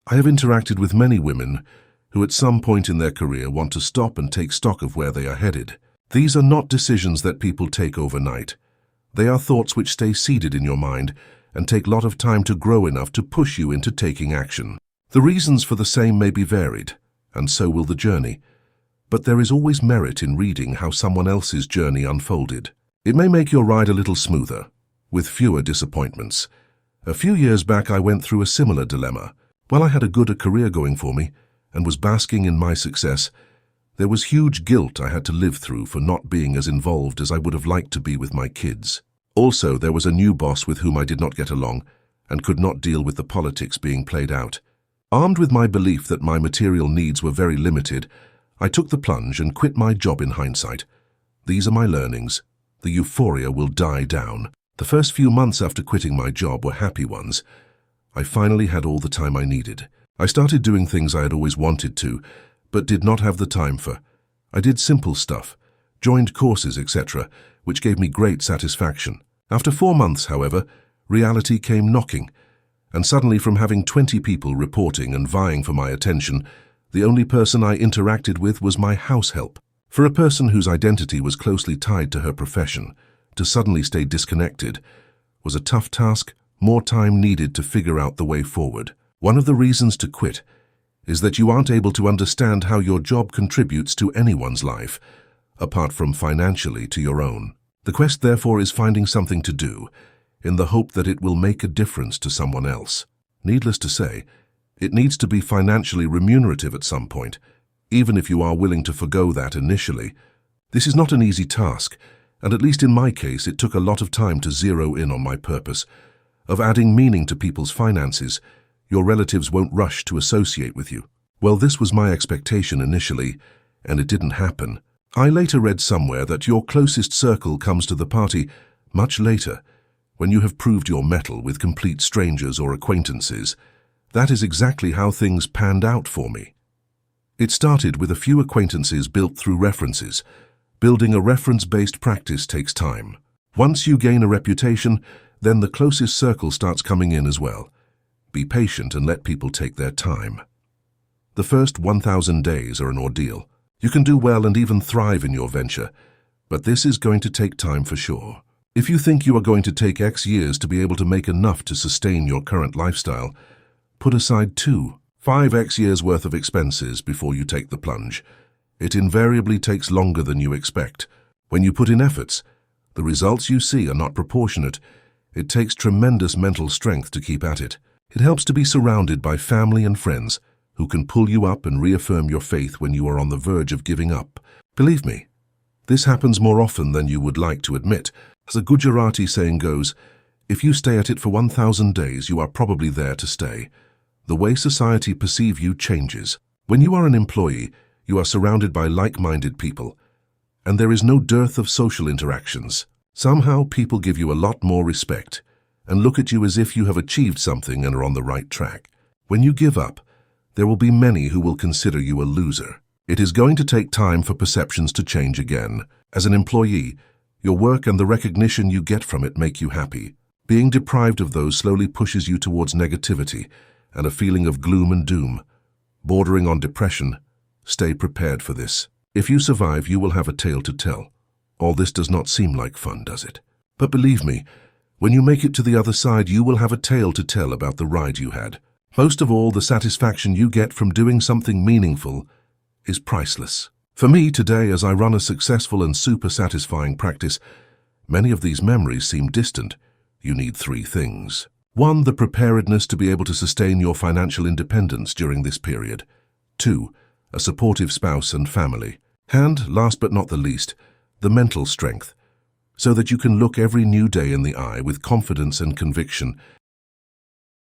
I have interacted with many women who at some point in their career want to stop and take stock of where they are headed. These are not decisions that people take overnight. They are thoughts which stay seeded in your mind and take a lot of time to grow enough to push you into taking action. The reasons for the same may be varied, and so will the journey. But there is always merit in reading how someone else's journey unfolded. It may make your ride a little smoother, with fewer disappointments. A few years back I went through a similar dilemma. While I had a good career going for me and was basking in my success, there was huge guilt I had to live through for not being as involved as I would have liked to be with my kids. Also, there was a new boss with whom I did not get along and could not deal with the politics being played out. Armed with my belief that my material needs were very limited, I took the plunge and quit my job in hindsight. These are my learnings. The euphoria will die down. The first few months after quitting my job were happy ones. I finally had all the time I needed. I started doing things I had always wanted to, but did not have the time for. I did simple stuff, joined courses, etc., which gave me great satisfaction. After 4 months, however, reality came knocking, and suddenly from having 20 people reporting and vying for my attention, the only person I interacted with was my house help. For a person whose identity was closely tied to her profession, to suddenly stay disconnected was a tough task, more time needed to figure out the way forward. One of the reasons to quit is that you aren't able to understand how your job contributes to anyone's life, apart from financially to your own. The quest, therefore, is finding something to do, in the hope that it will make a difference to someone else. Needless to say, it needs to be financially remunerative at some point, even if you are willing to forgo that initially. This is not an easy task, and at least in my case, it took a lot of time to zero in on my purpose of adding meaning to people's finances. Your relatives won't rush to associate with you. Well, this was my expectation initially, and it didn't happen. I later read somewhere that your closest circle comes to the party much later, when you have proved your mettle with complete strangers or acquaintances. That is exactly how things panned out for me. It started with a few acquaintances built through references. Building a reference-based practice takes time. Once you gain a reputation, then the closest circle starts coming in as well. Be patient and let people take their time. The first 1,000 days are an ordeal. You can do well and even thrive in your venture, but this is going to take time for sure. If you think you are going to take X years to be able to make enough to sustain your current lifestyle, put aside 5x years worth of expenses before you take the plunge. It invariably takes longer than you expect. When you put in efforts, the results you see are not proportionate. It takes tremendous mental strength to keep at it. It helps to be surrounded by family and friends who can pull you up and reaffirm your faith when you are on the verge of giving up. Believe me, this happens more often than you would like to admit. As a Gujarati saying goes, if you stay at it for 1,000 days, you are probably there to stay. The way society perceives you changes. When you are an employee, you are surrounded by like-minded people, and there is no dearth of social interactions. Somehow people give you a lot more respect and look at you as if you have achieved something and are on the right track. When you give up, there will be many who will consider you a loser. It is going to take time for perceptions to change again. As an employee, your work and the recognition you get from it make you happy. Being deprived of those slowly pushes you towards negativity and a feeling of gloom and doom, bordering on depression. Stay prepared for this. If you survive, you will have a tale to tell. All this does not seem like fun, does it? But believe me, when you make it to the other side, you will have a tale to tell about the ride you had. Most of all, the satisfaction you get from doing something meaningful is priceless. For me today, as I run a successful and super satisfying practice, many of these memories seem distant. You need 3 things. 1, the preparedness to be able to sustain your financial independence during this period. 2, a supportive spouse and family. And, last but not the least, the mental strength, so that you can look every new day in the eye with confidence and conviction